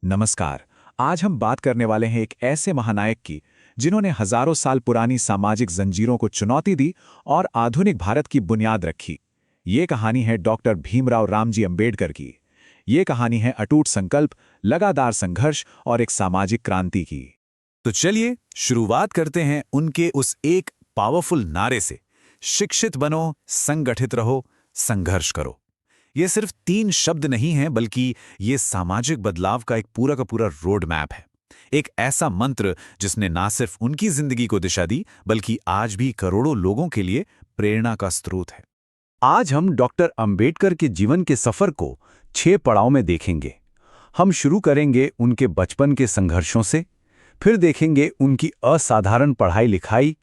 नमस्कार। आज हम बात करने वाले हैं एक ऐसे महानायक की जिन्होंने हजारों साल पुरानी सामाजिक जंजीरों को चुनौती दी और आधुनिक भारत की बुनियाद रखी। ये कहानी है डॉक्टर भीमराव रामजी अंबेडकर की। ये कहानी है अटूट संकल्प, लगातार संघर्ष और एक सामाजिक क्रांति की। तो चलिए शुरुआत करते हैं उनके उस एक पावरफुल नारे से, शिक्षित बनो, संगठित रहो, संघर्ष करो। ये सिर्फ 3 शब्द नहीं हैं, बल्कि ये सामाजिक बदलाव का एक पूरा का पूरा रोड मैप है। एक ऐसा मंत्र जिसने ना सिर्फ उनकी जिंदगी को दिशा दी, बल्कि आज भी करोड़ों लोगों के लिए प्रेरणा का स्रोत है। आज हम डॉक्टर अंबेडकर के जीवन के सफर को 6 पड़ाव में देखेंगे। हम शुरू करेंगे उनके बचपन के संघर्षों से, फिर देखेंगे उनकी असाधारण पढ़ाई लिखाई,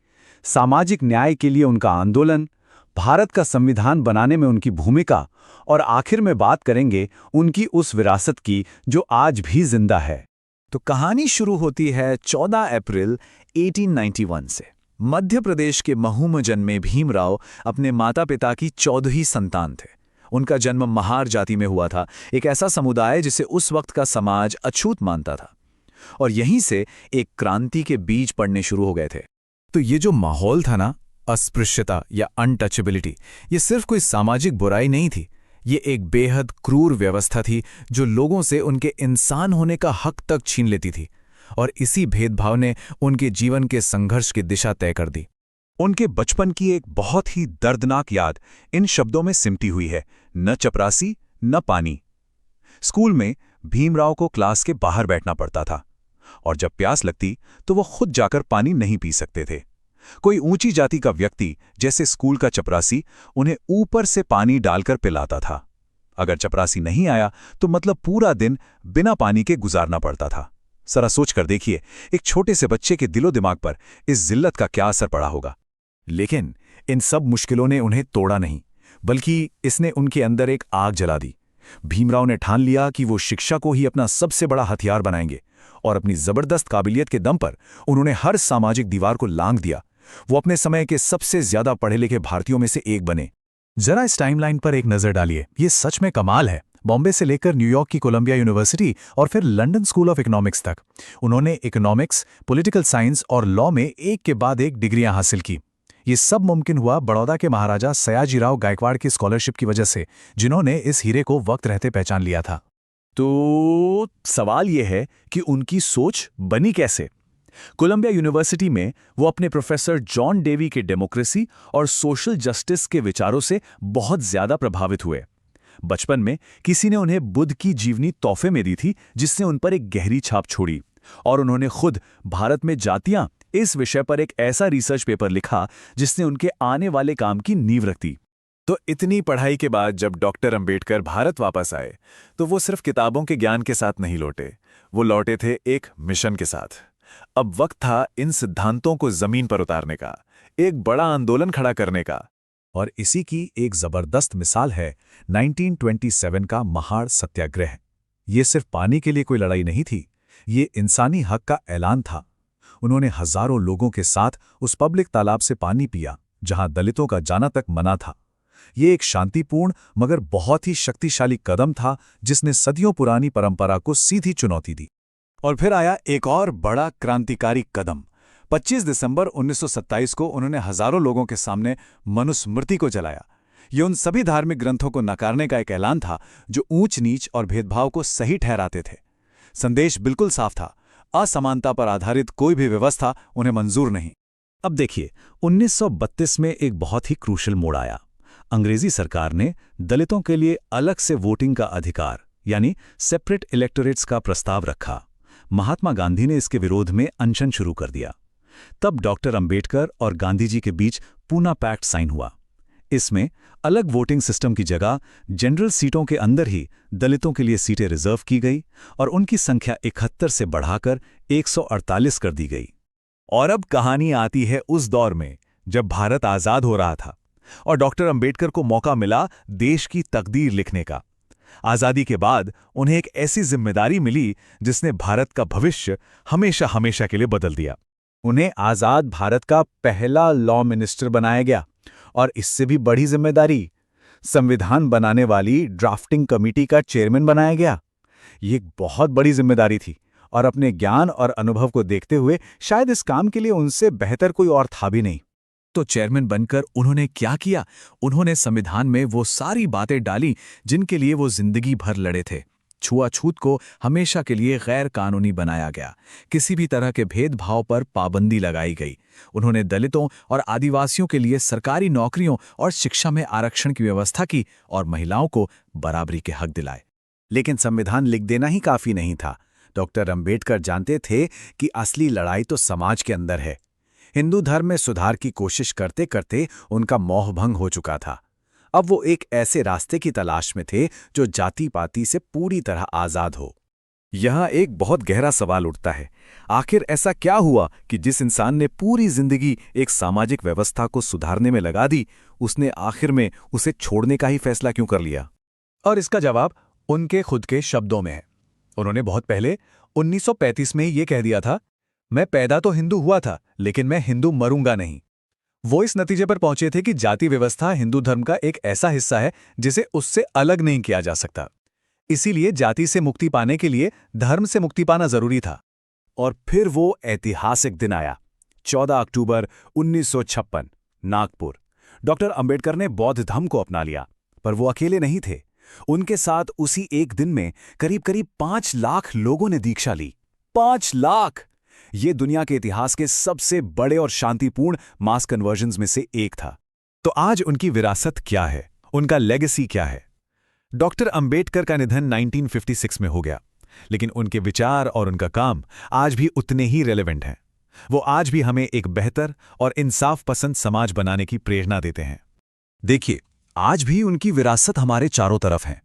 सामाजिक न्याय के लिए उनका आंदोलन, भारत का संविधान बनाने में उनकी भूमिका, और आखिर में बात करेंगे उनकी उस विरासत की जो आज भी जिंदा है। तो कहानी शुरू होती है 14 अप्रैल 1891 से। मध्य प्रदेश के महू में जन्मे भीमराव अपने माता पिता की 14वीं संतान थे। उनका जन्म महार जाति में हुआ था, एक ऐसा समुदाय जिसे उस वक्त का समाज अछूत मानता था। और यहीं से एक क्रांति के बीज पड़ने शुरू हो गए थे। तो ये जो माहौल था ना, अस्पृश्यता या अनटचेबिलिटी, ये सिर्फ कोई सामाजिक बुराई नहीं थी। ये एक बेहद क्रूर व्यवस्था थी जो लोगों से उनके इंसान होने का हक तक छीन लेती थी। और इसी भेदभाव ने उनके जीवन के संघर्ष की दिशा तय कर दी। उनके बचपन की एक बहुत ही दर्दनाक याद इन शब्दों में सिमटी हुई है, न चपरासी न पानी। स्कूल में भीमराव को क्लास के बाहर बैठना पड़ता था, और जब प्यास लगती तो वो खुद जाकर पानी नहीं पी सकते थे। कोई ऊंची जाति का व्यक्ति, जैसे स्कूल का चपरासी, उन्हें ऊपर से पानी डालकर पिलाता था। अगर चपरासी नहीं आया तो मतलब पूरा दिन बिना पानी के गुजारना पड़ता था। जरा सोच कर देखिए, एक छोटे से बच्चे के दिलो दिमाग पर इस जिल्लत का क्या असर पड़ा होगा। लेकिन इन सब मुश्किलों ने उन्हें तोड़ा नहीं, बल्कि इसने उनके अंदर एक आग जला दी। भीमराव ने ठान लिया कि वो शिक्षा को ही अपना सबसे बड़ा हथियार बनाएंगे, और अपनी जबरदस्त काबिलियत के दम पर उन्होंने हर सामाजिक दीवार को लांघ दिया। वो अपने समय के सबसे ज्यादा पढ़े लिखे भारतीयों में से एक बने। जरा इस टाइमलाइन पर एक नजर डालिए, ये सच में कमाल है। बॉम्बे से लेकर न्यूयॉर्क की कोलंबिया यूनिवर्सिटी और फिर लंदन स्कूल ऑफ इकोनॉमिक्स तक उन्होंने इकोनॉमिक्स, पॉलिटिकल साइंस और लॉ में एक के बाद एक डिग्रियां हासिल की। ये सब मुमकिन हुआ बड़ौदा के महाराजा सयाजीराव गायकवाड़ की स्कॉलरशिप की वजह से, जिन्होंने इस हीरे को वक्त रहते पहचान लिया था। तो सवाल यह है कि उनकी सोच बनी कैसे। कोलंबिया यूनिवर्सिटी में वो अपने प्रोफेसर जॉन डेवी के डेमोक्रेसी और सोशल जस्टिस के विचारों से बहुत ज्यादा प्रभावित हुए। बचपन में किसी ने उन्हें बुद्ध की जीवनी तोहफे में दी थी, जिसने उन पर एक गहरी छाप छोड़ी, और उन्होंने खुद भारत में जातियां इस विषय पर एक ऐसा रिसर्च पेपर लिखा जिसने उनके आने वाले काम की नींव रख दी। तो इतनी पढ़ाई के बाद जब डॉक्टर अंबेडकर भारत वापस आए, तो वो सिर्फ किताबों के ज्ञान के साथ नहीं लौटे, वो लौटे थे एक मिशन के साथ। अब वक्त था इन सिद्धांतों को जमीन पर उतारने का, एक बड़ा आंदोलन खड़ा करने का। और इसी की एक जबरदस्त मिसाल है 1927 का महाड़ सत्याग्रह। ये सिर्फ पानी के लिए कोई लड़ाई नहीं थी, ये इंसानी हक का ऐलान था। उन्होंने हजारों लोगों के साथ उस पब्लिक तालाब से पानी पिया जहां दलितों का जाना तक मना था। ये एक शांतिपूर्ण मगर बहुत ही शक्तिशाली कदम था, जिसने सदियों पुरानी परंपरा को सीधी चुनौती दी। और फिर आया एक और बड़ा क्रांतिकारी कदम। 25 दिसंबर 1927 को उन्होंने हजारों लोगों के सामने मनुस्मृति को जलाया। ये उन सभी धार्मिक ग्रंथों को नकारने का एक ऐलान था जो ऊंच नीच और भेदभाव को सही ठहराते थे। संदेश बिल्कुल साफ था, असमानता पर आधारित कोई भी व्यवस्था उन्हें मंजूर नहीं। अब देखिए, 1932 में एक बहुत ही क्रूशल मोड़ आया। अंग्रेजी सरकार ने दलितों के लिए अलग से वोटिंग का अधिकार, यानी सेपरेट इलेक्टोरेट्स का प्रस्ताव रखा। महात्मा गांधी ने इसके विरोध में अनशन शुरू कर दिया। तब डॉक्टर अंबेडकर और गांधी जी के बीच पूना पैक्ट साइन हुआ। इसमें अलग वोटिंग सिस्टम की जगह जनरल सीटों के अंदर ही दलितों के लिए सीटें रिजर्व की गई, और उनकी संख्या 71 से बढ़ाकर 148 कर दी गई। और अब कहानी आती है उस दौर में जब भारत आजाद हो रहा था और डॉक्टर अंबेडकर को मौका मिला देश की तकदीर लिखने का। आजादी के बाद उन्हें एक ऐसी जिम्मेदारी मिली जिसने भारत का भविष्य हमेशा हमेशा के लिए बदल दिया। उन्हें आजाद भारत का पहला लॉ मिनिस्टर बनाया गया, और इससे भी बड़ी जिम्मेदारी, संविधान बनाने वाली ड्राफ्टिंग कमेटी का चेयरमैन बनाया गया। ये एक बहुत बड़ी जिम्मेदारी थी और अपने ज्ञान और अनुभव को देखते हुए शायद इस काम के लिए उनसे बेहतर कोई और था भी नहीं। तो चेयरमैन बनकर उन्होंने क्या किया? उन्होंने संविधान में वो सारी बातें डाली जिनके लिए वो जिंदगी भर लड़े थे। छुआछूत को हमेशा के लिए गैर कानूनी बनाया गया। किसी भी तरह के भेदभाव पर पाबंदी लगाई गई। उन्होंने दलितों और आदिवासियों के लिए सरकारी नौकरियों और शिक्षा में आरक्षण की व्यवस्था की और महिलाओं को बराबरी के हक दिलाए। लेकिन संविधान लिख देना ही काफी नहीं था। डॉक्टर अंबेडकर जानते थे कि असली लड़ाई तो समाज के अंदर है। हिंदू धर्म में सुधार की कोशिश करते करते उनका मोहभंग हो चुका था। अब वो एक ऐसे रास्ते की तलाश में थे जो जाति पाति से पूरी तरह आजाद हो। यहाँ एक बहुत गहरा सवाल उठता है, आखिर ऐसा क्या हुआ कि जिस इंसान ने पूरी जिंदगी एक सामाजिक व्यवस्था को सुधारने में लगा दी, उसने आखिर में उसे छोड़ने का ही फैसला क्यों कर लिया? और इसका जवाब उनके खुद के शब्दों में है। उन्होंने बहुत पहले 1935 में ये कह दिया था, मैं पैदा तो हिंदू हुआ था लेकिन मैं हिंदू मरूंगा नहीं। वो इस नतीजे पर पहुंचे थे कि जाति व्यवस्था हिंदू धर्म का एक ऐसा हिस्सा है जिसे उससे अलग नहीं किया जा सकता। इसीलिए जाति से मुक्ति पाने के लिए धर्म से मुक्ति पाना जरूरी था। और फिर वो ऐतिहासिक दिन आया, 14 अक्टूबर 1956, नागपुर। डॉक्टर अंबेडकर ने बौद्ध धर्म को अपना लिया, पर वो अकेले नहीं थे। उनके साथ उसी एक दिन में करीब 5 लाख लोगों ने दीक्षा ली। 5 लाख! ये दुनिया के इतिहास के सबसे बड़े और शांतिपूर्ण मास कन्वर्जन्स में से एक था। तो आज उनकी विरासत क्या है? उनका लेगेसी क्या है? डॉक्टर अंबेडकर का निधन 1956 में हो गया, लेकिन उनके विचार और उनका काम आज भी उतने ही रेलेवेंट हैं। वो आज भी हमें एक बेहतर और इंसाफ पसंद समाज बनाने की प्रेरणा देते हैं। देखिए, आज भी उनकी विरासत हमारे चारों तरफ है।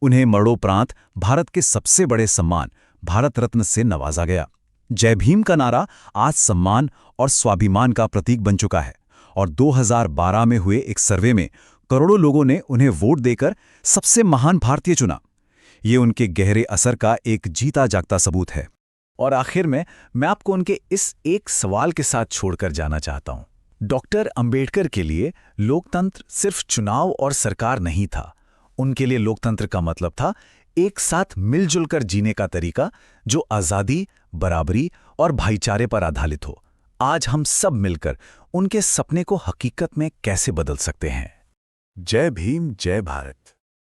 उन्हें मरणोपरांत भारत के सबसे बड़े सम्मान भारत रत्न से नवाजा गया। जय भीम का नारा आज सम्मान और स्वाभिमान का प्रतीक बन चुका है और 2012 में हुए एक सर्वे में करोड़ों लोगों ने उन्हें वोट देकर सबसे महान भारतीय चुना। ये उनके गहरे असर का एक जीता जागता सबूत है। और आखिर में मैं आपको उनके इस एक सवाल के साथ छोड़कर जाना चाहता हूं। डॉक्टर अंबेडकर के लिए लोकतंत्र सिर्फ चुनाव और सरकार नहीं था। उनके लिए लोकतंत्र का मतलब था एक साथ मिलजुल कर जीने का तरीका जो आज़ादी, बराबरी और भाईचारे पर आधारित हो। आज हम सब मिलकर उनके सपने को हकीकत में कैसे बदल सकते हैं? जय भीम, जय भारत।